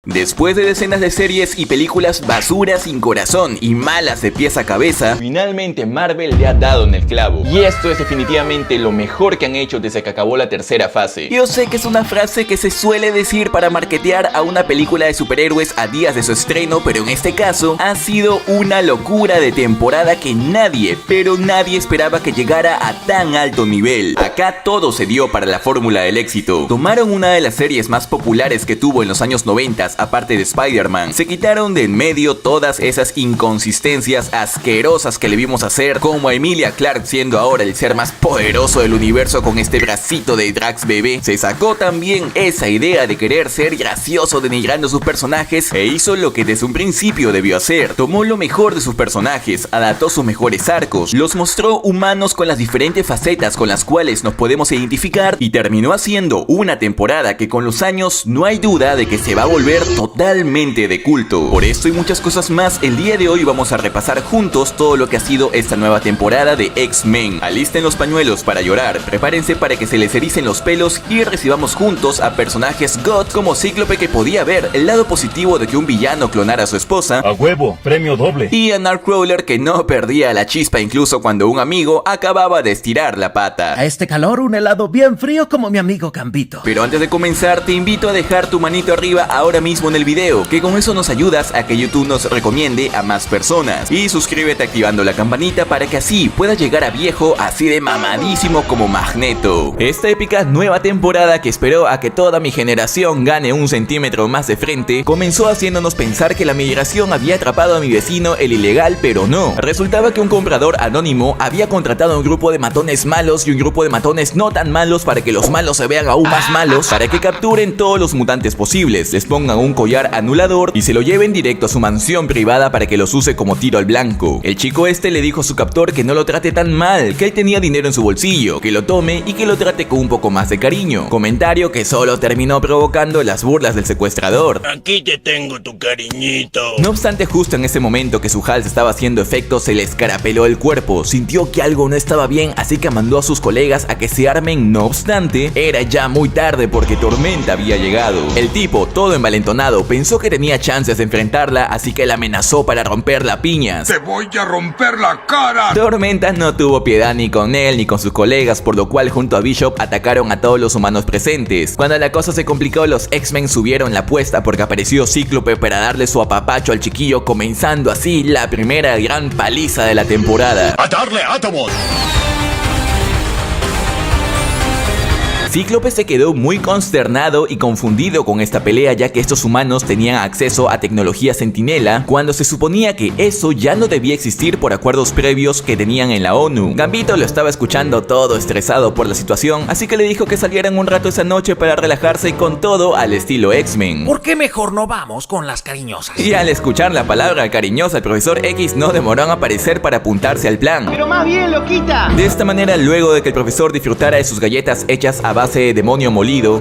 Después de decenas de series y películas basura sin corazón y malas de pies a cabeza, finalmente Marvel le ha dado en el clavo. Y esto es definitivamente lo mejor que han hecho desde que acabó la tercera fase. Yo sé que es una frase que se suele decir para marketear a una película de superhéroes a días de su estreno, pero en este caso ha sido una locura de temporada que nadie, pero nadie esperaba que llegara a tan alto nivel. Acá todo se dio para la fórmula del éxito. Tomaron una de las series más populares que tuvo en los años 90, aparte de Spider-Man, se quitaron de en medio todas esas inconsistencias asquerosas que le vimos hacer, como a Emilia Clarke siendo ahora el ser más poderoso del universo con este bracito de Drax bebé. Se sacó también esa idea de querer ser gracioso denigrando sus personajes e hizo lo que desde un principio debió hacer. Tomó lo mejor de sus personajes, adaptó sus mejores arcos, los mostró humanos con las diferentes facetas con las cuales nos podemos identificar y terminó haciendo una temporada que con los años no hay duda de que se va a volver totalmente de culto. Por esto y muchas cosas más, el día de hoy vamos a repasar juntos todo lo que ha sido esta nueva temporada de X-Men. Alisten los pañuelos para llorar, prepárense para que se les ericen los pelos y recibamos juntos a personajes God como Cíclope, que podía ver el lado positivo de que un villano clonara a su esposa. ¡A huevo! ¡Premio doble! Y a Nightcrawler, que no perdía la chispa incluso cuando un amigo acababa de estirar la pata. A este calor un helado bien frío como mi amigo Gambito. Pero antes de comenzar te invito a dejar tu manito arriba ahora mismo en el video, que con eso nos ayudas a que YouTube nos recomiende a más personas. Y suscríbete activando la campanita para que así puedas llegar a viejo así de mamadísimo como Magneto. Esta épica nueva temporada, que esperó a que toda mi generación gane un centímetro más de frente, comenzó haciéndonos pensar que la migración había atrapado a mi vecino el ilegal, pero no. Resultaba que un comprador anónimo había contratado a un grupo de matones malos y un grupo de matones no tan malos para que los malos se vean aún más malos, para que capturen todos los mutantes posibles, les pongan un collar anulador y se lo lleven directo a su mansión privada para que los use como tiro al blanco. El chico este le dijo a su captor que no lo trate tan mal, que él tenía dinero en su bolsillo, que lo tome y que lo trate con un poco más de cariño. Comentario que solo terminó provocando las burlas del secuestrador. Aquí te tengo tu cariñito. No obstante, justo en ese momento que su hals estaba haciendo efecto, se le escarapeló el cuerpo, sintió que algo no estaba bien, así que mandó a sus colegas a que se armen. No obstante, era ya muy tarde porque Tormenta había llegado. El tipo, todo envalentonado, pensó que tenía chances de enfrentarla, así que la amenazó para romperla a piñas. ¡Te voy a romper la cara! Tormenta no tuvo piedad ni con él ni con sus colegas, por lo cual junto a Bishop atacaron a todos los humanos presentes. Cuando la cosa se complicó, los X-Men subieron la apuesta porque apareció Cíclope para darle su apapacho al chiquillo, comenzando así la primera gran paliza de la temporada. ¡A darle átomos! Cíclope se quedó muy consternado y confundido con esta pelea, ya que estos humanos tenían acceso a tecnología Centinela cuando se suponía que eso ya no debía existir por acuerdos previos que tenían en la ONU. Gambito lo estaba escuchando todo estresado por la situación, así que le dijo que salieran un rato esa noche para relajarse con todo al estilo X-Men. ¿Por qué mejor no vamos con las cariñosas? Y al escuchar la palabra cariñosa, el profesor X no demoró en aparecer para apuntarse al plan. ¡Pero más bien, loquita! De esta manera, luego de que el profesor disfrutara de sus galletas hechas a base de demonio molido,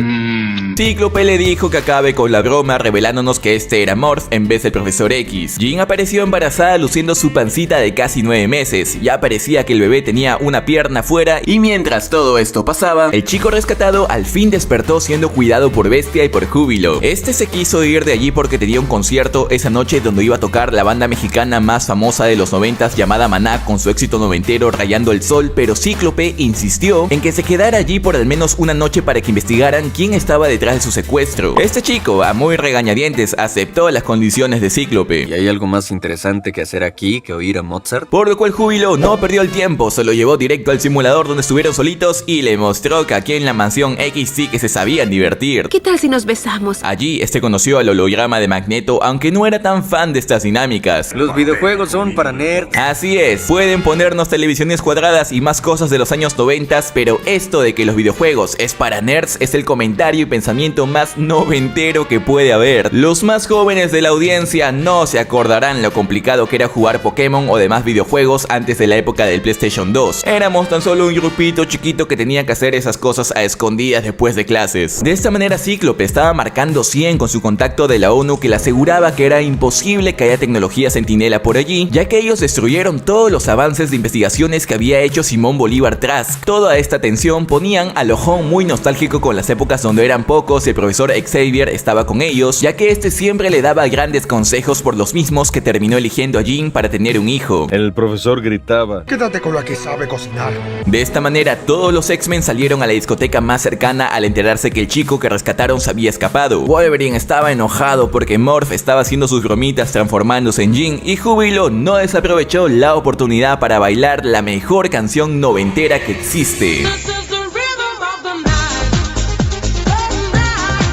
Cíclope le dijo que acabe con la broma, revelándonos que este era Morph en vez del profesor X. Jean apareció embarazada luciendo su pancita de casi 9 meses. Ya parecía que el bebé tenía una pierna fuera, y mientras todo esto pasaba, el chico rescatado al fin despertó siendo cuidado por Bestia y por Júbilo. Este se quiso ir de allí porque tenía un concierto esa noche donde iba a tocar la banda mexicana más famosa de los 90s llamada Maná, con su éxito noventero Rayando el Sol, pero Cíclope insistió en que se quedara allí por al menos una noche para que investigaran quién estaba detrás de su secuestro. Este chico, a muy regañadientes, aceptó las condiciones de Cíclope. ¿Y hay algo más interesante que hacer aquí que oír a Mozart? Por lo cual Júbilo no perdió el tiempo, se lo llevó directo al simulador donde estuvieron solitos y le mostró que aquí en la mansión X sí que se sabían divertir. ¿Qué tal si nos besamos? Allí conoció al holograma de Magneto, aunque no era tan fan de estas dinámicas. Los videojuegos son para nerds. Así es, pueden ponernos televisiones cuadradas y más cosas de los años 90, pero esto de que los videojuegos es para nerds es el comentario y pensamiento más noventero que puede haber. Los más jóvenes de la audiencia no se acordarán lo complicado que era jugar Pokémon o demás videojuegos antes de la época del PlayStation 2. Éramos tan solo un grupito chiquito que tenía que hacer esas cosas a escondidas después de clases. De esta manera Cíclope estaba marcando 100 con su contacto de la ONU, que le aseguraba que era imposible que haya tecnología Centinela por allí, ya que ellos destruyeron todos los avances de investigaciones que había hecho Simón Bolívar Trask. Toda esta tensión ponían al ojón muy nostálgico con las épocas donde eran pocos poco si el profesor Xavier estaba con ellos, ya que este siempre le daba grandes consejos por los mismos que terminó eligiendo a Jean para tener un hijo. El profesor gritaba: quédate con la que sabe cocinar. De esta manera, todos los X-Men salieron a la discoteca más cercana al enterarse que el chico que rescataron se había escapado. Wolverine estaba enojado porque Morph estaba haciendo sus bromitas transformándose en Jean, y Júbilo no desaprovechó la oportunidad para bailar la mejor canción noventera que existe.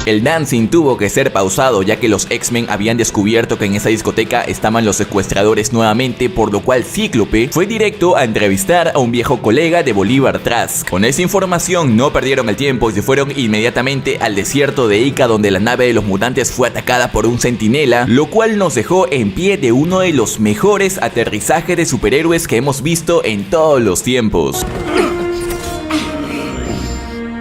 El dancing tuvo que ser pausado ya que los X-Men habían descubierto que en esa discoteca estaban los secuestradores nuevamente, por lo cual Cíclope fue directo a entrevistar a un viejo colega de Bolívar Trask. Con esa información no perdieron el tiempo y se fueron inmediatamente al desierto de Ica, donde la nave de los mutantes fue atacada por un centinela, lo cual nos dejó en pie de uno de los mejores aterrizajes de superhéroes que hemos visto en todos los tiempos.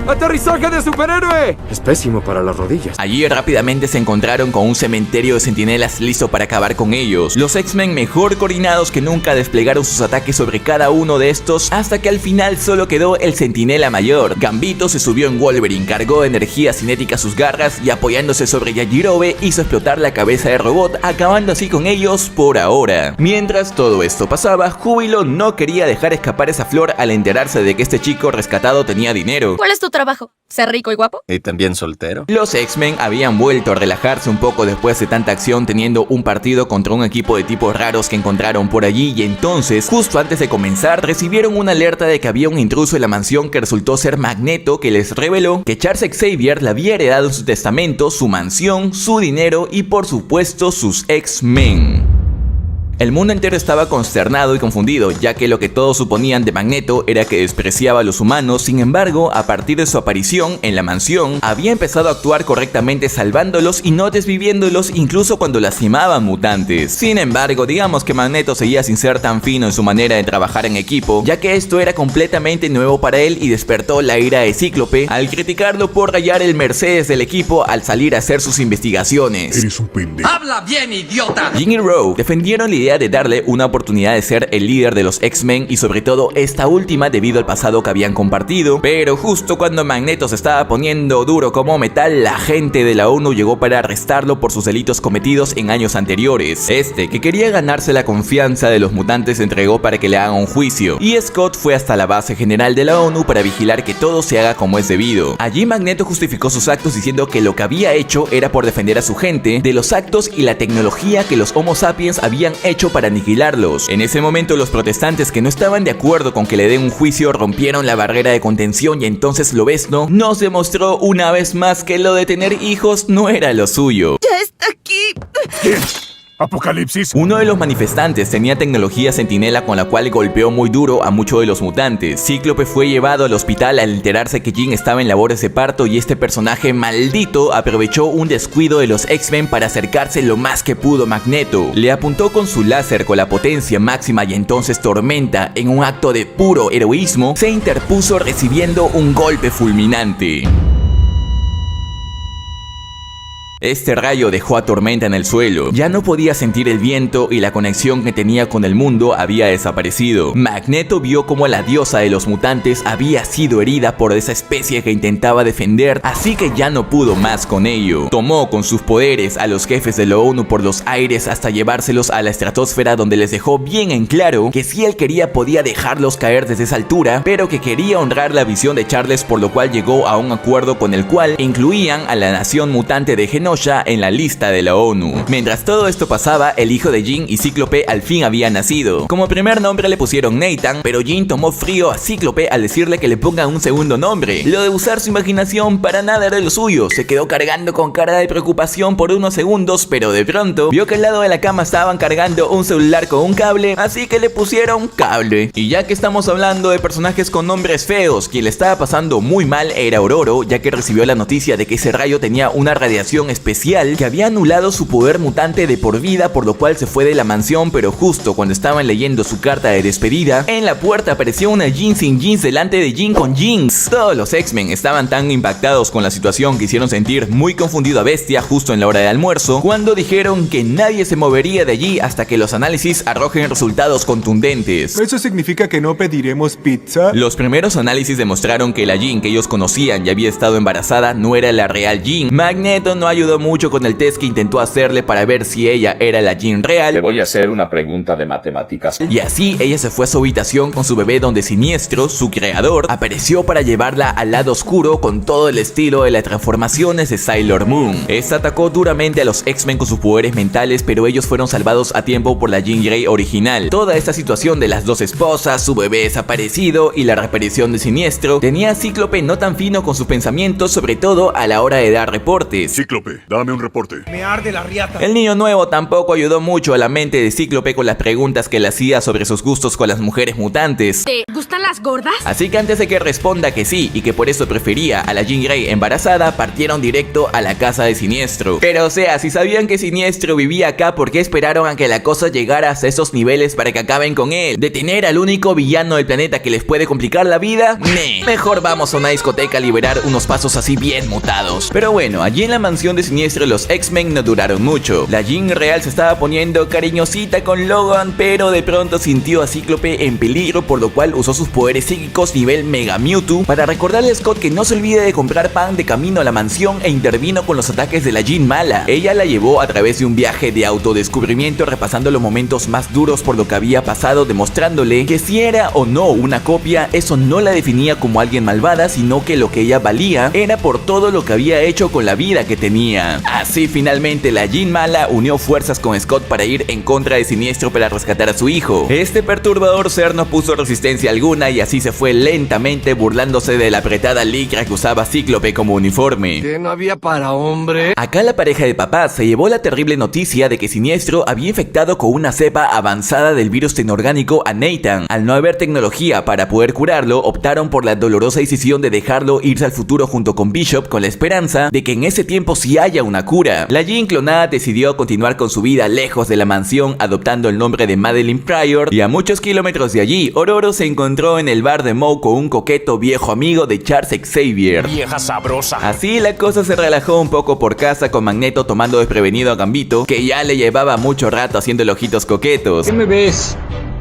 ¡Aterrizaje de superhéroe! Es pésimo para las rodillas. Allí rápidamente se encontraron con un cementerio de centinelas listo para acabar con ellos. Los X-Men, mejor coordinados que nunca, desplegaron sus ataques sobre cada uno de estos, hasta que al final solo quedó el centinela mayor. Gambito se subió en Wolverine, cargó de energía cinética sus garras y apoyándose sobre Yajirobe hizo explotar la cabeza de robot, acabando así con ellos por ahora. Mientras todo esto pasaba, Júbilo no quería dejar escapar esa flor al enterarse de que este chico rescatado tenía dinero. ¿Cuál es tu trabajo? ¿Ser rico y guapo? ¿Y también soltero? Los X-Men habían vuelto a relajarse un poco después de tanta acción, teniendo un partido contra un equipo de tipos raros que encontraron por allí, y entonces, justo antes de comenzar, recibieron una alerta de que había un intruso en la mansión que resultó ser Magneto, que les reveló que Charles Xavier le había heredado en su testamento su mansión, su dinero y por supuesto sus X-Men. El mundo entero estaba consternado y confundido, ya que lo que todos suponían de Magneto era que despreciaba a los humanos. Sin embargo, a partir de su aparición en la mansión, había empezado a actuar correctamente, salvándolos y no desviviéndolos incluso cuando lastimaban mutantes. Sin embargo, digamos que Magneto seguía sin ser tan fino en su manera de trabajar en equipo, ya que esto era completamente nuevo para él y despertó la ira de Cíclope al criticarlo por rayar el Mercedes del equipo al salir a hacer sus investigaciones. Eres un pendejo. ¡Habla bien, idiota! Jean y Rogue defendieron la idea de darle una oportunidad de ser el líder de los X-Men, y sobre todo esta última debido al pasado que habían compartido, pero justo cuando Magneto se estaba poniendo duro como metal, la gente de la ONU llegó para arrestarlo por sus delitos cometidos en años anteriores. Este, que quería ganarse la confianza de los mutantes, se entregó para que le hagan un juicio, y Scott fue hasta la base general de la ONU para vigilar que todo se haga como es debido. Allí Magneto justificó sus actos diciendo que lo que había hecho era por defender a su gente de los actos y la tecnología que los Homo sapiens habían hecho para aniquilarlos. En ese momento, los protestantes que no estaban de acuerdo con que le den un juicio rompieron la barrera de contención, y entonces Lobezno nos demostró una vez más que lo de tener hijos no era lo suyo. ¡Ya está aquí! Apocalipsis. Uno de los manifestantes tenía tecnología centinela con la cual golpeó muy duro a muchos de los mutantes. Cíclope fue llevado al hospital al enterarse que Jean estaba en labores de parto, y este personaje maldito aprovechó un descuido de los X-Men para acercarse lo más que pudo a Magneto. Le apuntó con su láser con la potencia máxima, y entonces Tormenta, en un acto de puro heroísmo, se interpuso recibiendo un golpe fulminante. Este rayo dejó a Tormenta en el suelo. Ya no podía sentir el viento y la conexión que tenía con el mundo había desaparecido. Magneto vio como la diosa de los mutantes había sido herida por esa especie que intentaba defender, así que ya no pudo más con ello. Tomó con sus poderes a los jefes de la ONU por los aires hasta llevárselos a la estratosfera, donde les dejó bien en claro que si él quería podía dejarlos caer desde esa altura, pero que quería honrar la visión de Charles, por lo cual llegó a un acuerdo con el cual incluían a la nación mutante de Genosha en la lista de la ONU. Mientras todo esto pasaba, el hijo de Jean y Cíclope al fin había nacido. Como primer nombre le pusieron Nathan, pero Jean tomó frío a Cíclope al decirle que le pongan un segundo nombre. Lo de usar su imaginación para nada era lo suyo. Se quedó cargando con cara de preocupación por unos segundos, pero de pronto vio que al lado de la cama estaban cargando un celular con un cable, así que le pusieron Cable. Y ya que estamos hablando de personajes con nombres feos, quien le estaba pasando muy mal era Ororo, ya que recibió la noticia de que ese rayo tenía una radiación especial especial que había anulado su poder mutante de por vida, por lo cual se fue de la mansión, pero justo cuando estaban leyendo su carta de despedida, en la puerta apareció una Jean sin jeans delante de Jean con jeans. Todos los X-Men estaban tan impactados con la situación que hicieron sentir muy confundido a Bestia justo en la hora de almuerzo, cuando dijeron que nadie se movería de allí hasta que los análisis arrojen resultados contundentes. ¿Eso significa que no pediremos pizza? Los primeros análisis demostraron que la Jean que ellos conocían y había estado embarazada no era la real Jean. Magneto no ayudó mucho con el test que intentó hacerle para ver si ella era la Jean real. Te voy a hacer una pregunta de matemáticas. Y así ella se fue a su habitación con su bebé, donde Siniestro, su creador, apareció para llevarla al lado oscuro con todo el estilo de las transformaciones de Sailor Moon. Esta atacó duramente a los X-Men con sus poderes mentales, pero ellos fueron salvados a tiempo por la Jean Grey original. Toda esta situación de las dos esposas, su bebé desaparecido y la reaparición de Siniestro tenía a Cíclope no tan fino con sus pensamientos, sobre todo a la hora de dar reportes. Cíclope, dame un reporte. Me arde la riata. El niño nuevo tampoco ayudó mucho a la mente de Cíclope con las preguntas que le hacía sobre sus gustos con las mujeres mutantes. ¿Te gustan las gordas? Así que antes de que responda que sí y que por eso prefería a la Jean Grey embarazada, partieron directo a la casa de Siniestro. Pero o sea, si sabían que Siniestro vivía acá, ¿por qué esperaron a que la cosa llegara hasta esos niveles para que acaben con él? ¿Detener al único villano del planeta que les puede complicar la vida? Mejor vamos a una discoteca a liberar unos pasos así bien mutados. Pero bueno, allí en la mansión de Siniestro los X-Men no duraron mucho. La Jean real se estaba poniendo cariñosita con Logan, pero de pronto sintió a Cíclope en peligro, por lo cual usó sus poderes psíquicos nivel Mega Mewtwo para recordarle a Scott que no se olvide de comprar pan de camino a la mansión, e intervino con los ataques de la Jean mala. Ella la llevó a través de un viaje de autodescubrimiento, repasando los momentos más duros por lo que había pasado, demostrándole que si era o no una copia, eso no la definía como alguien malvada, sino que lo que ella valía era por todo lo que había hecho con la vida que tenía. Así finalmente la Jean mala unió fuerzas con Scott para ir en contra de Siniestro para rescatar a su hijo. Este perturbador ser no puso resistencia alguna y así se fue lentamente, burlándose de la apretada licra que usaba Cíclope como uniforme. ¿Qué no había para hombre? Acá la pareja de papás se llevó la terrible noticia de que Siniestro había infectado con una cepa avanzada del virus tecnoorgánico a Nathan. Al no haber tecnología para poder curarlo, optaron por la dolorosa decisión de dejarlo irse al futuro junto con Bishop, con la esperanza de que en ese tiempo sí haya una cura. La Jean clonada decidió continuar con su vida lejos de la mansión, adoptando el nombre de Madeline Pryor, y a muchos kilómetros de allí, Ororo se encontró en el bar de Moe con un coqueto viejo amigo de Charles Xavier. Vieja sabrosa. Así la cosa se relajó un poco por casa, con Magneto tomando desprevenido a Gambito, que ya le llevaba mucho rato haciéndole ojitos coquetos. ¿Qué me ves?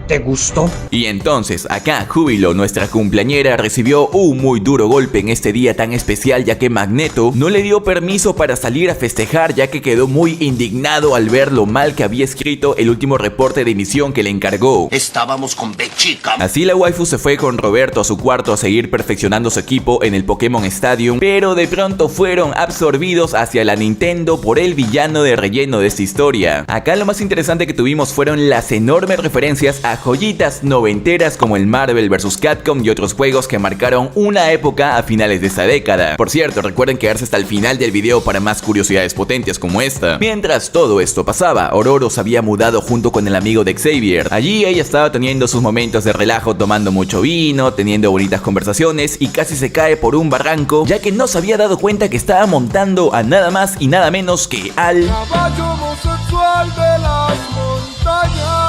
¿Te gustó? Y entonces acá Júbilo, nuestra cumpleañera, recibió un muy duro golpe en este día tan especial, ya que Magneto no le dio permiso para salir a festejar, ya que quedó muy indignado al ver lo mal que había escrito el último reporte de misión que le encargó. Estábamos con Bechica. Así la waifu se fue con Roberto a su cuarto a seguir perfeccionando su equipo en el Pokémon Stadium, pero de pronto fueron absorbidos hacia la Nintendo por el villano de relleno de esta historia. Acá lo más interesante que tuvimos fueron las enormes referencias a joyitas noventeras como el Marvel vs Capcom y otros juegos que marcaron una época a finales de esta década. Por cierto, recuerden quedarse hasta el final del video para más curiosidades potentes como esta. Mientras todo esto pasaba, Ororo se había mudado junto con el amigo de Xavier. Allí ella estaba teniendo sus momentos de relajo, tomando mucho vino, teniendo bonitas conversaciones, y casi se cae por un barranco, ya que no se había dado cuenta que estaba montando a nada más y nada menos que al caballo homosexual de las montañas.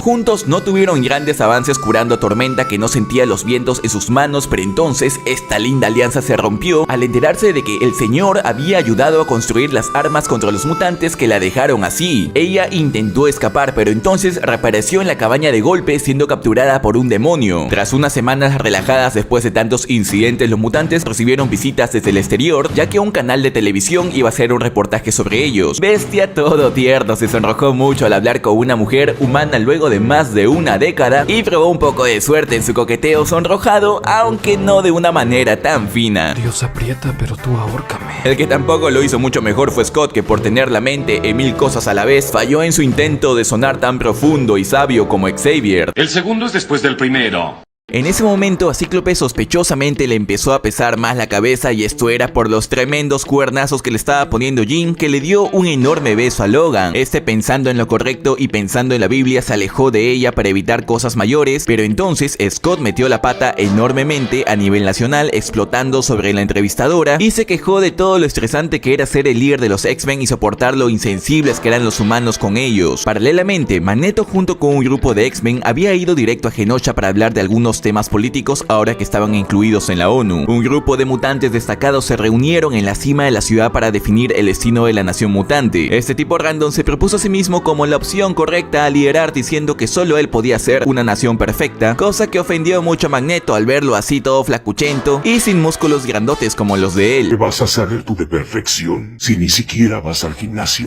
Juntos no tuvieron grandes avances curando a Tormenta, que no sentía los vientos en sus manos, pero entonces esta linda alianza se rompió al enterarse de que el señor había ayudado a construir las armas contra los mutantes que la dejaron así. Ella intentó escapar, pero entonces reapareció en la cabaña de golpe, siendo capturada por un demonio. Tras unas semanas relajadas después de tantos incidentes, los mutantes recibieron visitas desde el exterior, ya que un canal de televisión iba a hacer un reportaje sobre ellos. Bestia, todo tierno, se sonrojó mucho al hablar con una mujer humana luego de más de una década y probó un poco de suerte en su coqueteo sonrojado, aunque no de una manera tan fina. Dios aprieta, pero tú ahórcame. El que tampoco lo hizo mucho mejor fue Scott, que por tener la mente en mil cosas a la vez, falló en su intento de sonar tan profundo y sabio como Xavier. El segundo es después del primero. En ese momento a Cíclope sospechosamente le empezó a pesar más la cabeza, y esto era por los tremendos cuernazos que le estaba poniendo Jean, que le dio un enorme beso a Logan. Este, pensando en lo correcto y pensando en la Biblia, se alejó de ella para evitar cosas mayores, pero entonces Scott metió la pata enormemente a nivel nacional, explotando sobre la entrevistadora, y se quejó de todo lo estresante que era ser el líder de los X-Men y soportar lo insensibles que eran los humanos con ellos. Paralelamente, Magneto junto con un grupo de X-Men había ido directo a Genosha para hablar de algunos temas políticos ahora que estaban incluidos en la ONU. Un grupo de mutantes destacados se reunieron en la cima de la ciudad para definir el destino de la nación mutante. Este tipo random se propuso a sí mismo como la opción correcta a liderar, diciendo que solo él podía ser una nación perfecta, cosa que ofendió mucho a Magneto al verlo así todo flacuchento y sin músculos grandotes como los de él. ¿Qué vas a saber tú de perfección si ni siquiera vas al gimnasio?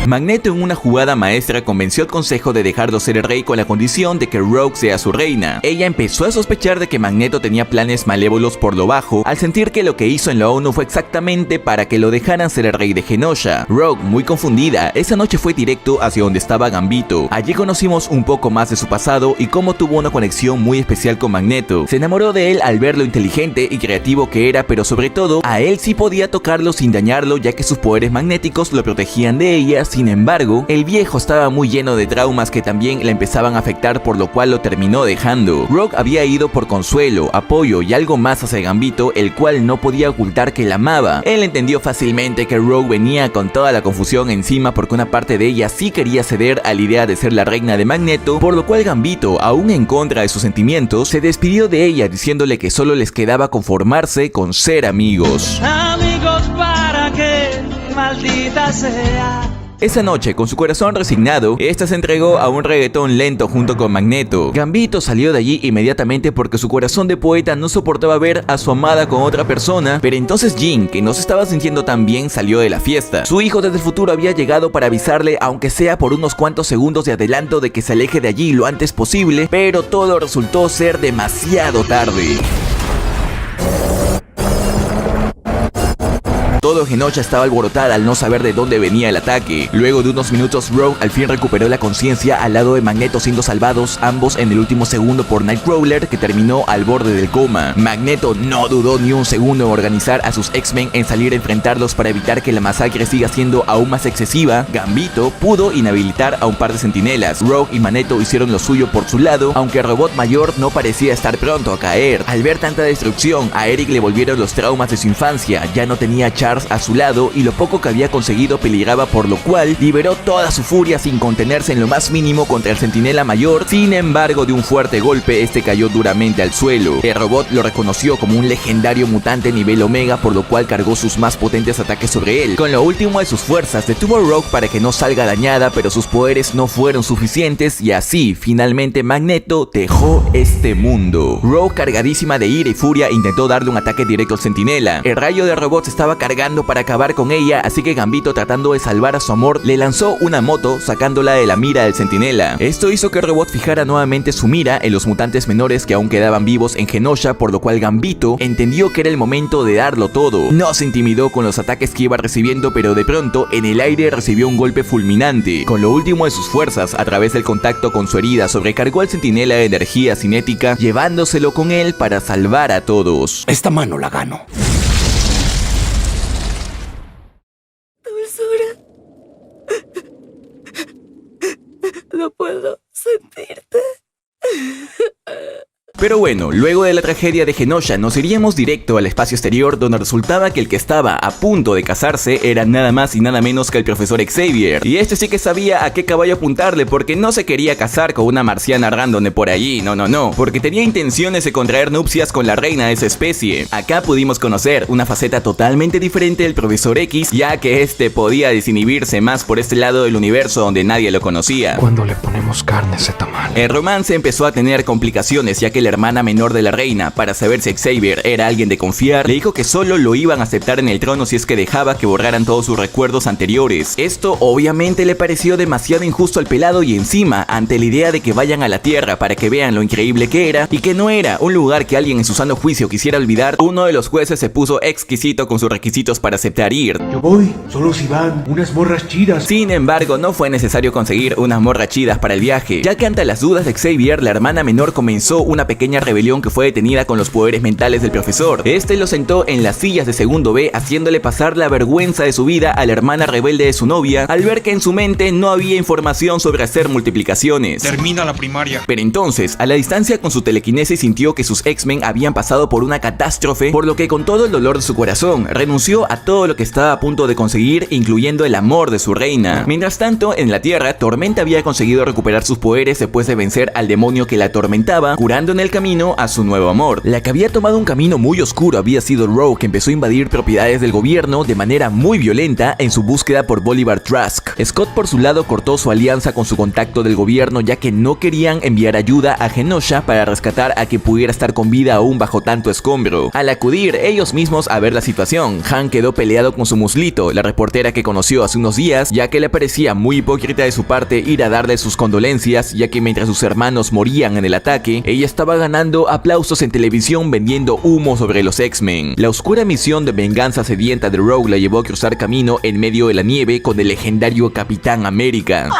Magneto, en una jugada maestra, convenció al consejo de dejarlo ser el rey con la condición de que Rogue sea su reina. Ella empezó a sospechar de que Magneto tenía planes malévolos por lo bajo, al sentir que lo que hizo en la ONU fue exactamente para que lo dejaran ser el rey de Genosha. Rogue, muy confundida, esa noche fue directo hacia donde estaba Gambito. Allí conocimos un poco más de su pasado y cómo tuvo una conexión muy especial con Magneto. Se enamoró de él al ver lo inteligente y creativo que era, pero sobre todo, a él sí podía tocarlo sin dañarlo, ya que sus poderes magnéticos lo protegían de ella. Sin embargo, el viejo estaba muy lleno de traumas que también le empezaban a afectar, por lo cual lo terminó dejando. Rogue había ido por consuelo, apoyo y algo más hacia Gambito, el cual no podía ocultar que la amaba. Él entendió fácilmente que Rogue venía con toda la confusión encima, porque una parte de ella sí quería ceder a la idea de ser la reina de Magneto, por lo cual Gambito, aún en contra de sus sentimientos, se despidió de ella diciéndole que solo les quedaba conformarse con ser amigos. Amigos, para que maldita sea. Esa noche, con su corazón resignado, esta se entregó a un reggaetón lento junto con Magneto. Gambito salió de allí inmediatamente porque su corazón de poeta no soportaba ver a su amada con otra persona, pero entonces Jean, que no se estaba sintiendo tan bien, salió de la fiesta. Su hijo desde el futuro había llegado para avisarle, aunque sea por unos cuantos segundos de adelanto, de que se aleje de allí lo antes posible, pero todo resultó ser demasiado tarde. Todo Genosha estaba alborotada al no saber de dónde venía el ataque. Luego de unos minutos, Rogue al fin recuperó la conciencia al lado de Magneto, siendo salvados ambos en el último segundo por Nightcrawler, que terminó al borde del coma. Magneto no dudó ni un segundo en organizar a sus X-Men en salir a enfrentarlos para evitar que la masacre siga siendo aún más excesiva. Gambito pudo inhabilitar a un par de centinelas. Rogue y Magneto hicieron lo suyo por su lado, aunque el robot mayor no parecía estar pronto a caer. Al ver tanta destrucción, a Eric le volvieron los traumas de su infancia. Ya no tenía a Charles a su lado y lo poco que había conseguido peligraba, por lo cual liberó toda su furia sin contenerse en lo más mínimo contra el centinela mayor. Sin embargo, de un fuerte golpe, este cayó duramente al suelo. El robot lo reconoció como un legendario mutante nivel Omega, por lo cual cargó sus más potentes ataques sobre él. Con lo último de sus fuerzas, detuvo a Rogue para que no salga dañada, pero sus poderes no fueron suficientes y así, finalmente, Magneto dejó este mundo. Rogue, cargadísima de ira y furia, intentó darle un ataque directo al centinela. El rayo del robot se estaba cargando para acabar con ella, así que Gambito, tratando de salvar a su amor, le lanzó una moto sacándola de la mira del centinela. Esto hizo que el robot fijara nuevamente su mira en los mutantes menores que aún quedaban vivos en Genosha, por lo cual Gambito entendió que era el momento de darlo todo. No se intimidó con los ataques que iba recibiendo, pero de pronto en el aire recibió un golpe fulminante. Con lo último de sus fuerzas, a través del contacto con su herida, sobrecargó al centinela de energía cinética, llevándoselo con él para salvar a todos. Esta mano la gano. No puedo sentirte. Pero bueno, luego de la tragedia de Genosha nos iríamos directo al espacio exterior, donde resultaba que el que estaba a punto de casarse era nada más y nada menos que el profesor Xavier. Y este sí que sabía a qué caballo apuntarle, porque no se quería casar con una marciana random de por allí, no, porque tenía intenciones de contraer nupcias con la reina de esa especie. Acá pudimos conocer una faceta totalmente diferente del profesor X, ya que este podía desinhibirse más por este lado del universo donde nadie lo conocía. Cuando le ponemos carne a ese tamal. El romance empezó a tener complicaciones, ya que la hermana menor de la reina, para saber si Xavier era alguien de confiar, le dijo que solo lo iban a aceptar en el trono si es que dejaba que borraran todos sus recuerdos anteriores. Esto obviamente le pareció demasiado injusto al pelado y encima, ante la idea de que vayan a la Tierra para que vean lo increíble que era y que no era un lugar que alguien en su sano juicio quisiera olvidar, uno de los jueces se puso exquisito con sus requisitos para aceptar ir. Yo voy, solo si van unas morras chidas. Sin embargo, no fue necesario conseguir unas morras chidas para el viaje, ya que ante las dudas de Xavier, la hermana menor comenzó una pequeña rebelión que fue detenida con los poderes mentales del profesor. Este lo sentó en las sillas de segundo B, haciéndole pasar la vergüenza de su vida a la hermana rebelde de su novia, al ver que en su mente no había información sobre hacer multiplicaciones. Termina la primaria. Pero entonces, a la distancia con su telequinesis sintió que sus X-Men habían pasado por una catástrofe, por lo que con todo el dolor de su corazón, renunció a todo lo que estaba a punto de conseguir, incluyendo el amor de su reina. Mientras tanto, en la Tierra, Tormenta había conseguido recuperar sus poderes después de vencer al demonio que la atormentaba, curando en el camino a su nuevo amor. La que había tomado un camino muy oscuro había sido Rogue, que empezó a invadir propiedades del gobierno de manera muy violenta en su búsqueda por Bolivar Trask. Scott, por su lado, cortó su alianza con su contacto del gobierno, ya que no querían enviar ayuda a Genosha para rescatar a quien pudiera estar con vida aún bajo tanto escombro. Al acudir ellos mismos a ver la situación, Han quedó peleado con su muslito, la reportera que conoció hace unos días, ya que le parecía muy hipócrita de su parte ir a darle sus condolencias, ya que mientras sus hermanos morían en el ataque, ella estaba ganando aplausos en televisión vendiendo humo sobre los X-Men. La oscura misión de venganza sedienta de Rogue la llevó a cruzar camino en medio de la nieve con el legendario Capitán América.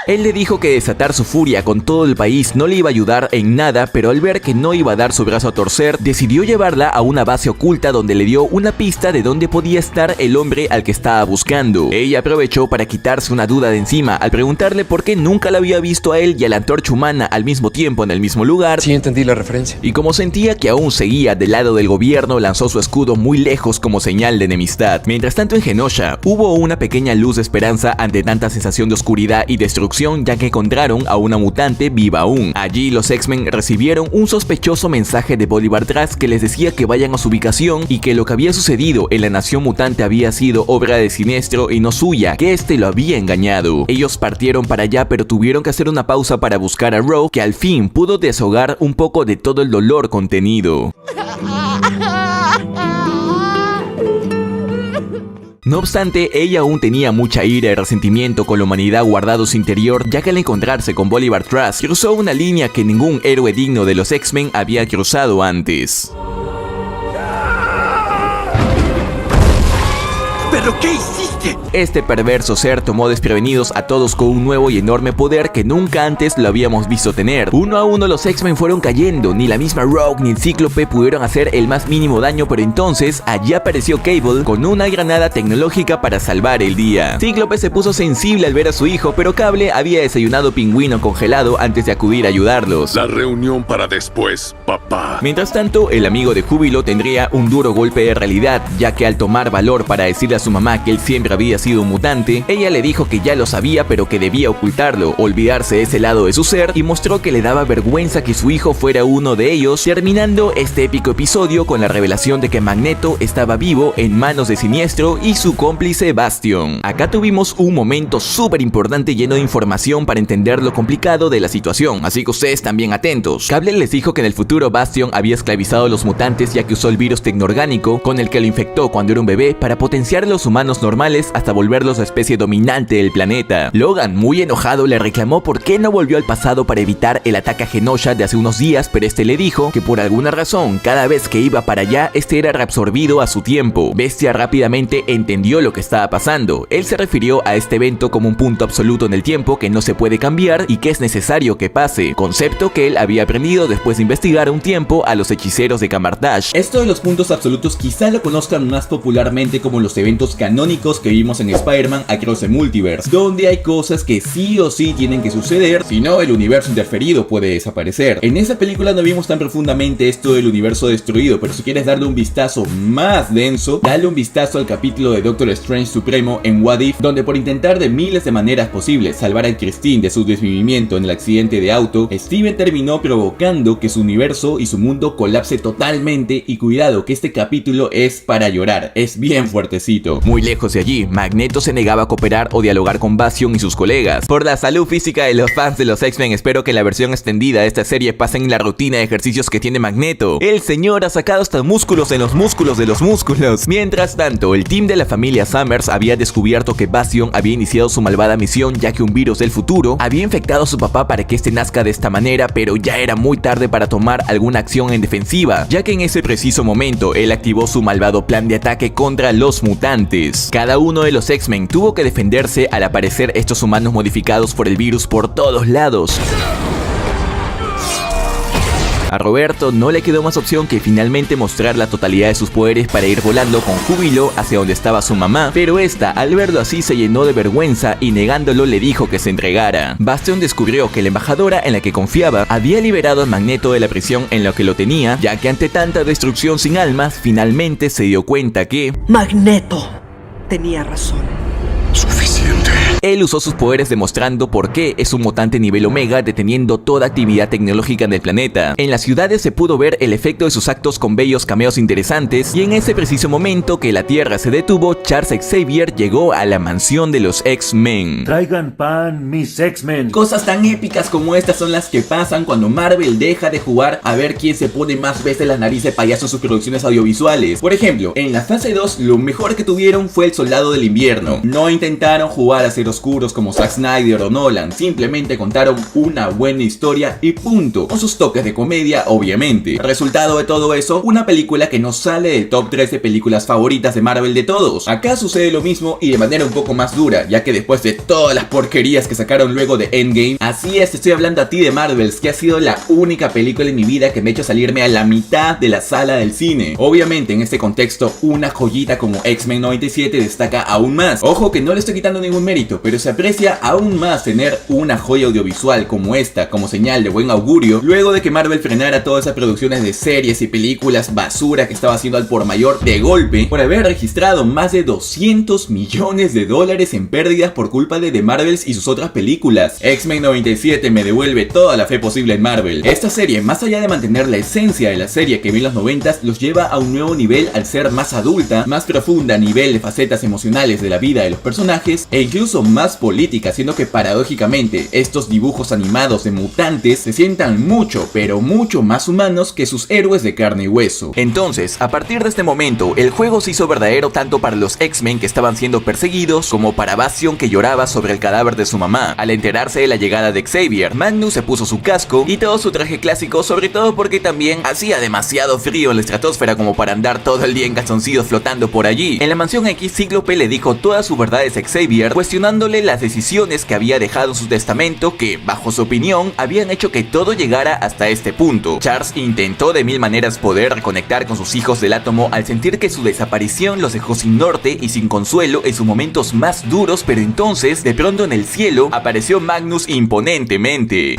Él le dijo que desatar su furia con todo el país no le iba a ayudar en nada, pero al ver que no iba a dar su brazo a torcer, decidió llevarla a una base oculta donde le dio una pista de dónde podía estar el hombre al que estaba buscando. Ella aprovechó para quitarse una duda de encima al preguntarle por qué nunca la había visto a él y a la Antorcha Humana al mismo tiempo en el mismo lugar. Sí, entendí la referencia. Y como sentía que aún seguía del lado del gobierno, lanzó su escudo muy lejos como señal de enemistad. Mientras tanto, en Genosha hubo una pequeña luz de esperanza ante tanta sensación de oscuridad y destrucción, ya que encontraron a una mutante viva aún. Allí los X-Men recibieron un sospechoso mensaje de Bolivar Trask que les decía que vayan a su ubicación y que lo que había sucedido en la nación mutante había sido obra de Siniestro y no suya, que este lo había engañado. Ellos partieron para allá, pero tuvieron que hacer una pausa para buscar a Rogue, que al fin pudo desahogar un poco de todo el dolor contenido. No obstante, ella aún tenía mucha ira y resentimiento con la humanidad guardado en su interior, ya que al encontrarse con Bolivar Trask, cruzó una línea que ningún héroe digno de los X-Men había cruzado antes. ¿Pero qué hiciste? Este perverso ser tomó desprevenidos a todos con un nuevo y enorme poder que nunca antes lo habíamos visto tener. Uno a uno los X-Men fueron cayendo, ni la misma Rogue ni el Cíclope pudieron hacer el más mínimo daño, pero entonces allí apareció Cable con una granada tecnológica para salvar el día. Cíclope se puso sensible al ver a su hijo, pero Cable había desayunado pingüino congelado antes de acudir a ayudarlos. La reunión para después, papá. Mientras tanto, el amigo de Júbilo tendría un duro golpe de realidad, ya que al tomar valor para decirle a su mamá que él siempre había sido un mutante, ella le dijo que ya lo sabía pero que debía ocultarlo, olvidarse de ese lado de su ser, y mostró que le daba vergüenza que su hijo fuera uno de ellos, terminando este épico episodio con la revelación de que Magneto estaba vivo en manos de Siniestro y su cómplice Bastion. Acá tuvimos un momento súper importante lleno de información para entender lo complicado de la situación, así que ustedes también atentos. Cable les dijo que en el futuro Bastion había esclavizado a los mutantes, ya que usó el virus tecnoorgánico con el que lo infectó cuando era un bebé para potenciar a los humanos normales hasta volverlos la especie dominante del planeta. Logan, muy enojado, le reclamó por qué no volvió al pasado para evitar el ataque a Genosha de hace unos días, pero este le dijo que por alguna razón, cada vez que iba para allá, este era reabsorbido a su tiempo. Bestia rápidamente entendió lo que estaba pasando. Él se refirió a este evento como un punto absoluto en el tiempo que no se puede cambiar y que es necesario que pase, concepto que él había aprendido después de investigar un tiempo a los hechiceros de Camartage. Esto de los puntos absolutos quizá lo conozcan más popularmente como los eventos canónicos que vimos en Spider-Man Across the Multiverse, donde hay cosas que sí o sí tienen que suceder, si no el universo interferido puede desaparecer. En esa película no vimos tan profundamente esto del universo destruido, pero si quieres darle un vistazo más denso, dale un vistazo al capítulo de Doctor Strange Supremo en What If, donde por intentar de miles de maneras posibles salvar a Christine de su desvivimiento en el accidente de auto, Steven terminó provocando que su universo y su mundo colapse totalmente, y cuidado que este capítulo es para llorar, es bien fuertecito. Muy lejos de allí, sí, Magneto se negaba a cooperar o dialogar con Bastion y sus colegas. Por la salud física de los fans de los X-Men, espero que la versión extendida de esta serie pase en la rutina de ejercicios que tiene Magneto. El señor ha sacado hasta músculos en los músculos de los músculos. Mientras tanto, el team de la familia Summers había descubierto que Bastion había iniciado su malvada misión, ya que un virus del futuro había infectado a su papá para que este nazca de esta manera, pero ya era muy tarde para tomar alguna acción en defensiva, ya que en ese preciso momento él activó su malvado plan de ataque contra los mutantes. Cada uno de los X-Men tuvo que defenderse al aparecer estos humanos modificados por el virus por todos lados. A Roberto no le quedó más opción que finalmente mostrar la totalidad de sus poderes para ir volando con júbilo hacia donde estaba su mamá, pero esta, al verlo así, se llenó de vergüenza y negándolo le dijo que se entregara. Bastion descubrió que la embajadora en la que confiaba había liberado a Magneto de la prisión en la que lo tenía, ya que ante tanta destrucción sin almas, finalmente se dio cuenta que Magneto tenía razón. Suficiente. él usó sus poderes demostrando por qué es un mutante nivel Omega, deteniendo toda actividad tecnológica en el planeta. En las ciudades se pudo ver el efecto de sus actos con bellos cameos interesantes, y en ese preciso momento que la Tierra se detuvo, Charles Xavier llegó a la mansión de los X-Men. Traigan pan, mis X-Men. Cosas tan épicas como estas son las que pasan cuando Marvel deja de jugar a ver quién se pone más veces la nariz de payaso en sus producciones audiovisuales. Por ejemplo, en la fase 2 lo mejor que tuvieron fue el Soldado del Invierno. No intentaron jugar a ser oscuros como Zack Snyder o Nolan, simplemente contaron una buena historia y punto, con sus toques de comedia obviamente. Resultado de todo eso, una película que no sale del top 3 de películas favoritas de Marvel de todos. Acá sucede lo mismo y de manera un poco más dura, ya que después de todas las porquerías que sacaron luego de Endgame, así es, te estoy hablando a ti de Marvels, que ha sido la única película en mi vida que me ha hecho salirme a la mitad de la sala del cine. Obviamente en este contexto, una joyita como X-Men 97 destaca aún más. Ojo que no le estoy quitando ningún mérito, pero se aprecia aún más tener una joya audiovisual como esta, como señal de buen augurio, luego de que Marvel frenara todas esas producciones de series y películas basura que estaba haciendo al por mayor de golpe, por haber registrado más de 200 millones de dólares en pérdidas por culpa de The Marvels y sus otras películas. X-Men 97 me devuelve toda la fe posible en Marvel. Esta serie, más allá de mantener la esencia de la serie que vi en los 90s, los lleva a un nuevo nivel al ser más adulta, más profunda a nivel de facetas emocionales de la vida de los personajes e incluso más política, siendo que paradójicamente estos dibujos animados de mutantes se sientan mucho, pero mucho más humanos que sus héroes de carne y hueso. Entonces, a partir de este momento, el juego se hizo verdadero tanto para los X-Men que estaban siendo perseguidos, como para Bastion que lloraba sobre el cadáver de su mamá. Al enterarse de la llegada de Xavier, Magnus se puso su casco y todo su traje clásico, sobre todo porque también hacía demasiado frío en la estratosfera como para andar todo el día en calzoncillos flotando por allí. En la mansión X, Cíclope le dijo todas sus verdades a Xavier, cuestionándole las decisiones que había dejado en su testamento que, bajo su opinión, habían hecho que todo llegara hasta este punto. Charles intentó de mil maneras poder reconectar con sus hijos del átomo al sentir que su desaparición los dejó sin norte y sin consuelo en sus momentos más duros, pero entonces, de pronto en el cielo, apareció Magnus imponentemente.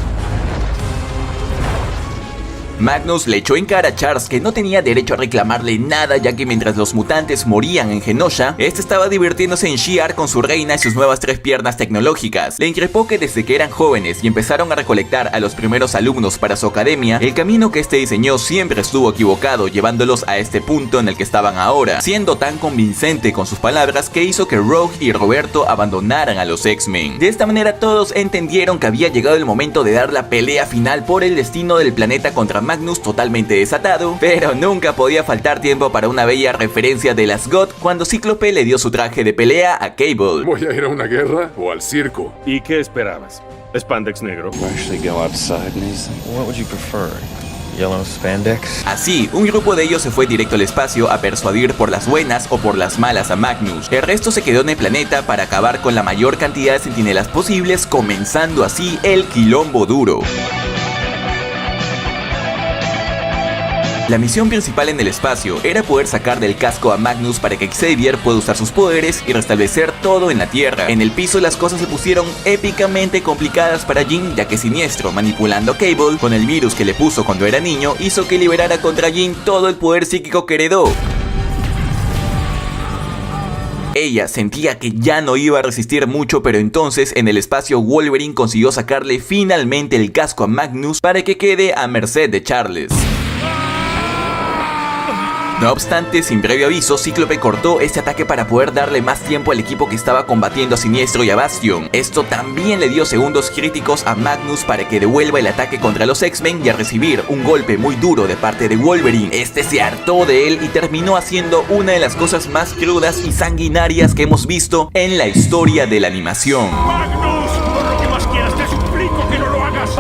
Magnus le echó en cara a Charles que no tenía derecho a reclamarle nada, ya que mientras los mutantes morían en Genosha, este estaba divirtiéndose en Shi'ar con su reina y sus nuevas 3 piernas tecnológicas. Le increpó que desde que eran jóvenes y empezaron a recolectar a los primeros alumnos para su academia, el camino que este diseñó siempre estuvo equivocado, llevándolos a este punto en el que estaban ahora, siendo tan convincente con sus palabras que hizo que Rogue y Roberto abandonaran a los X-Men. De esta manera todos entendieron que había llegado el momento de dar la pelea final por el destino del planeta contra Magnus totalmente desatado, pero nunca podía faltar tiempo para una bella referencia de las GOT cuando Cíclope le dio su traje de pelea a Cable. ¿Voy a ir a una guerra o al circo? ¿Y qué esperabas? ¿Spandex negro? Así, un grupo de ellos se fue directo al espacio a persuadir por las buenas o por las malas a Magnus. El resto se quedó en el planeta para acabar con la mayor cantidad de centinelas posibles, comenzando así el quilombo duro. La misión principal en el espacio era poder sacar del casco a Magnus para que Xavier pueda usar sus poderes y restablecer todo en la Tierra. En el piso las cosas se pusieron épicamente complicadas para Jean, ya que Siniestro, manipulando a Cable con el virus que le puso cuando era niño, hizo que liberara contra Jean todo el poder psíquico que heredó. Ella sentía que ya no iba a resistir mucho, pero entonces en el espacio Wolverine consiguió sacarle finalmente el casco a Magnus para que quede a merced de Charles. No obstante, sin previo aviso, Cíclope cortó este ataque para poder darle más tiempo al equipo que estaba combatiendo a Siniestro y a Bastion. Esto también le dio segundos críticos a Magnus para que devuelva el ataque contra los X-Men y a recibir un golpe muy duro de parte de Wolverine. Este se hartó de él y terminó haciendo una de las cosas más crudas y sanguinarias que hemos visto en la historia de la animación. ¡Magnus! Por lo que más quieras, te suplico que no lo hagas.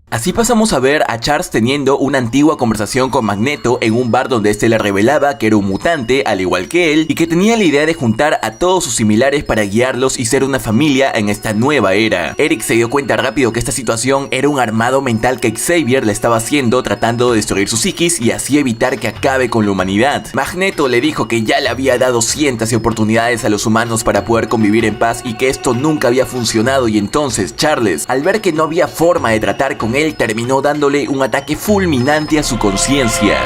Así pasamos a ver a Charles teniendo una antigua conversación con Magneto en un bar donde este le revelaba que era un mutante al igual que él y que tenía la idea de juntar a todos sus similares para guiarlos y ser una familia en esta nueva era. Eric se dio cuenta rápido que esta situación era un armado mental que Xavier le estaba haciendo tratando de destruir su psiquis y así evitar que acabe con la humanidad. Magneto le dijo que ya le había dado cientos de oportunidades a los humanos para poder convivir en paz y que esto nunca había funcionado, y entonces Charles, al ver que no había forma de tratar con él, terminó dándole un ataque fulminante a su conciencia.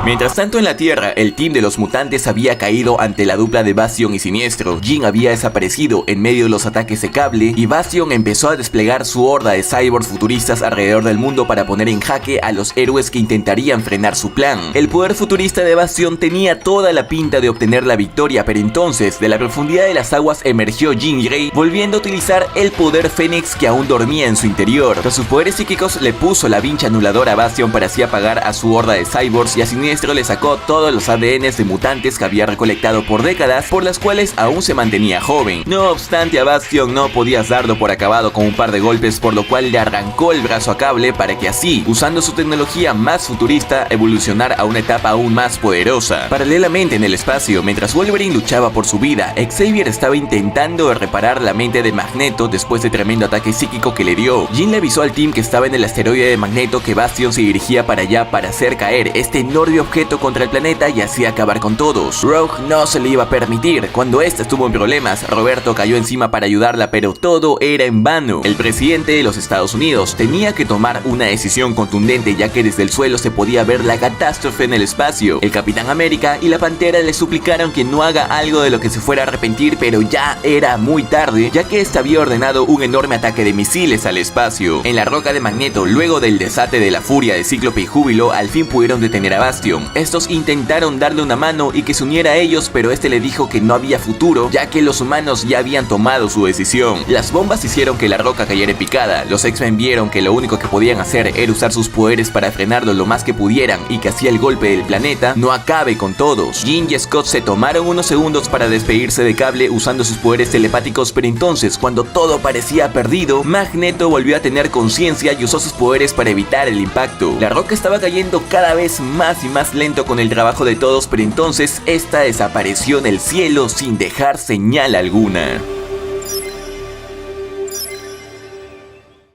Mientras tanto en la Tierra, el team de los mutantes había caído ante la dupla de Bastion y Siniestro. Jean había desaparecido en medio de los ataques de Cable y Bastion empezó a desplegar su horda de cyborgs futuristas alrededor del mundo para poner en jaque a los héroes que intentarían frenar su plan. El poder futurista de Bastion tenía toda la pinta de obtener la victoria, pero entonces de la profundidad de las aguas emergió Jean Grey, volviendo a utilizar el poder Fénix que aún dormía en su interior. Tras sus poderes psíquicos le puso la vincha anuladora a Bastion para así apagar a su horda de cyborgs, y a Siniestro le sacó todos los ADNs de mutantes que había recolectado por décadas, por las cuales aún se mantenía joven. No obstante, a Bastion no podías darlo por acabado con un par de golpes, por lo cual le arrancó el brazo a Cable para que así, usando su tecnología más futurista, evolucionara a una etapa aún más poderosa. Paralelamente en el espacio, mientras Wolverine luchaba por su vida, Xavier estaba intentando reparar la mente de Magneto después de tremendo ataque psíquico que le dio. Jean le avisó al team que estaba en el asteroide de Magneto que Bastion se dirigía para allá para hacer caer este enorme objeto contra el planeta y así acabar con todos. Rogue no se le iba a permitir. Cuando esta estuvo en problemas, Roberto cayó encima para ayudarla, pero todo era en vano. El presidente de los Estados Unidos tenía que tomar una decisión contundente, ya que desde el suelo se podía ver la catástrofe en el espacio. El Capitán América y la Pantera le suplicaron que no haga algo de lo que se fuera a arrepentir, pero ya era muy tarde, ya que este había ordenado un enorme ataque de misiles al espacio. En la roca de Magneto, luego del desate de la furia de Cíclope y Júbilo, al fin pudieron detener a Bastion. Estos intentaron darle una mano y que se uniera a ellos, pero este le dijo que no había futuro, ya que los humanos ya habían tomado su decisión. Las bombas hicieron que la roca cayera en picada. Los X-Men vieron que lo único que podían hacer era usar sus poderes para frenarlo lo más que pudieran y que así el golpe del planeta no acabe con todos. Jean y Scott se tomaron unos segundos para despedirse de Cable usando sus poderes telepáticos, pero entonces, cuando todo parecía perdido, Magneto volvió a tener conciencia y usó sus poderes para evitar el impacto. La roca estaba cayendo cada vez más y más lento con el trabajo de todos, pero entonces esta desapareció en el cielo sin dejar señal alguna.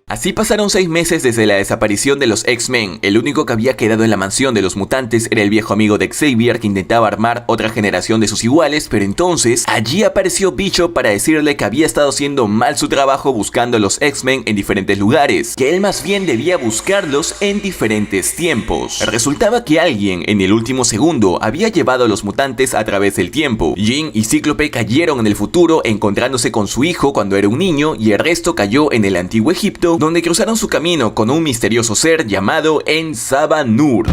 Así pasaron 6 meses desde la desaparición de los X-Men. El único que había quedado en la mansión de los mutantes era el viejo amigo de Xavier, que intentaba armar otra generación de sus iguales, pero entonces allí apareció Bishop para decirle que había estado haciendo mal su trabajo buscando a los X-Men en diferentes lugares, que él más bien debía buscarlos en diferentes tiempos. Resultaba que alguien en el último segundo había llevado a los mutantes a través del tiempo. Jean y Cíclope cayeron en el futuro encontrándose con su hijo cuando era un niño, y el resto cayó en el antiguo Egipto, donde cruzaron su camino con un misterioso ser llamado En-Sabah-Nur.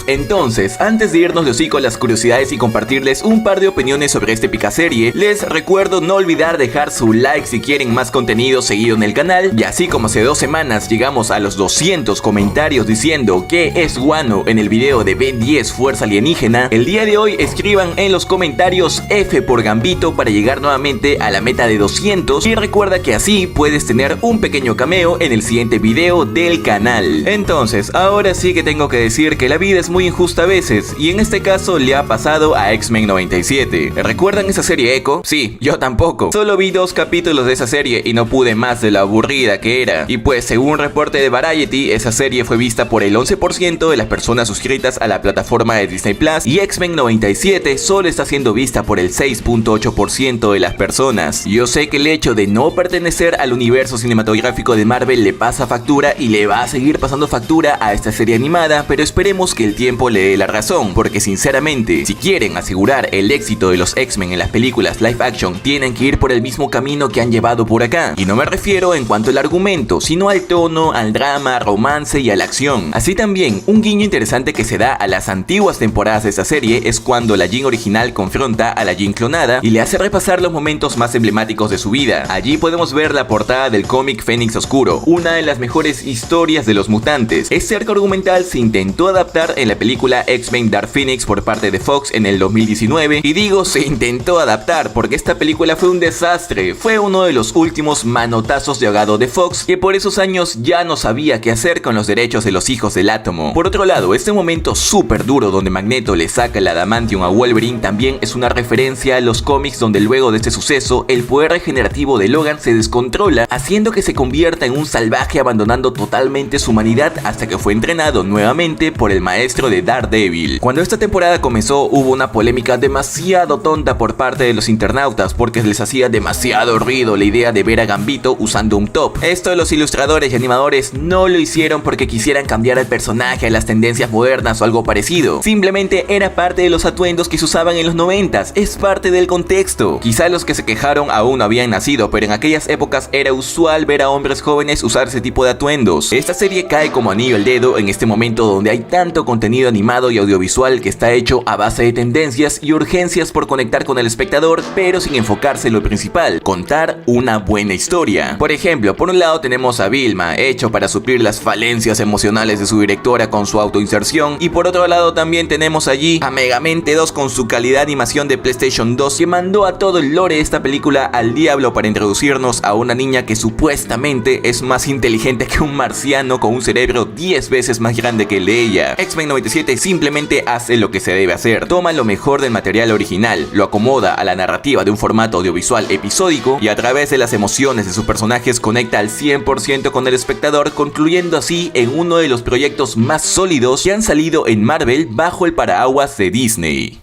Entonces, antes de irnos de hocico a las curiosidades y compartirles un par de opiniones sobre este picaserie, les recuerdo no olvidar dejar su like si quieren más contenido seguido en el canal, y así como hace 2 semanas llegamos a los 200 comentarios diciendo que es Guano en el video de Ben 10 Fuerza Alienígena, el día de hoy escriban en los comentarios F por Gambito para llegar nuevamente a la meta de 200, y recuerda que así puedes tener un pequeño cameo en el siguiente video del canal. Entonces, ahora sí que tengo que decir que la vida es muy injusta a veces, y en este caso le ha pasado a X-Men 97. ¿Recuerdan esa serie Echo? Sí, yo tampoco. Solo vi 2 capítulos de esa serie y no pude más de lo aburrida que era. Y pues, según un reporte de Variety, esa serie fue vista por el 11% de las personas suscritas a la plataforma de Disney Plus, y X-Men 97 solo está siendo vista por el 6.8% de las personas. Yo sé que el hecho de no pertenecer al universo cinematográfico de Marvel le pasa factura y le va a seguir pasando factura a esta serie animada, pero esperemos esperemos que el tiempo le dé la razón, porque sinceramente, si quieren asegurar el éxito de los X-Men en las películas live action, tienen que ir por el mismo camino que han llevado por acá. Y no me refiero en cuanto al argumento, sino al tono, al drama, romance y a la acción. Así también, un guiño interesante que se da a las antiguas temporadas de esta serie es cuando la Jean original confronta a la Jean clonada y le hace repasar los momentos más emblemáticos de su vida. Allí podemos ver la portada del cómic Fénix Oscuro, una de las mejores historias de los mutantes. Este arco argumental se intentó adaptar en la película X-Men Dark Phoenix por parte de Fox en el 2019, y digo se intentó adaptar porque esta película fue un desastre. Fue uno de los últimos manotazos de ahogado de Fox, que por esos años ya no sabía qué hacer con los derechos de los hijos del átomo. Por otro lado, este momento súper duro donde Magneto le saca el adamantium a Wolverine también es una referencia a los cómics, donde luego de este suceso el poder regenerativo de Logan se descontrola, haciendo que se convierta en un salvaje, abandonando totalmente su humanidad hasta que fue entrenado nuevamente por el maestro de Daredevil. Cuando esta temporada comenzó hubo una polémica demasiado tonta por parte de los internautas porque les hacía demasiado ruido la idea de ver a Gambito usando un top. Esto los ilustradores y animadores no lo hicieron porque quisieran cambiar al personaje a las tendencias modernas o algo parecido. Simplemente era parte de los atuendos que se usaban en los 90s, es parte del contexto. Quizá los que se quejaron aún no habían nacido, pero en aquellas épocas era usual ver a hombres jóvenes usar ese tipo de atuendos. Esta serie cae como anillo al dedo en este momento donde hay tanto contenido animado y audiovisual que está hecho a base de tendencias y urgencias por conectar con el espectador, pero sin enfocarse en lo principal, contar una buena historia. Por ejemplo, por un lado tenemos a Vilma, hecho para suplir las falencias emocionales de su directora con su autoinserción, y por otro lado también tenemos allí a Megamente 2 con su calidad de animación de PlayStation 2, que mandó a todo el lore de esta película al diablo para introducirnos a una niña que supuestamente es más inteligente que un marciano con un cerebro 10 veces más grande que el de ella. X-Men 97 simplemente hace lo que se debe hacer, toma lo mejor del material original, lo acomoda a la narrativa de un formato audiovisual episódico y a través de las emociones de sus personajes conecta al 100% con el espectador, concluyendo así en uno de los proyectos más sólidos que han salido en Marvel bajo el paraguas de Disney.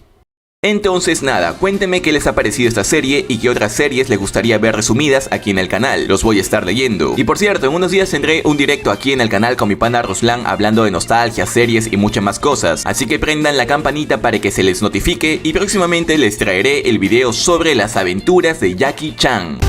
Entonces nada, cuéntenme qué les ha parecido esta serie y qué otras series les gustaría ver resumidas aquí en el canal, los voy a estar leyendo. Y por cierto, en unos días tendré un directo aquí en el canal con mi pana Ruslan hablando de nostalgia, series y muchas más cosas, así que prendan la campanita para que se les notifique y próximamente les traeré el video sobre las aventuras de Jackie Chan.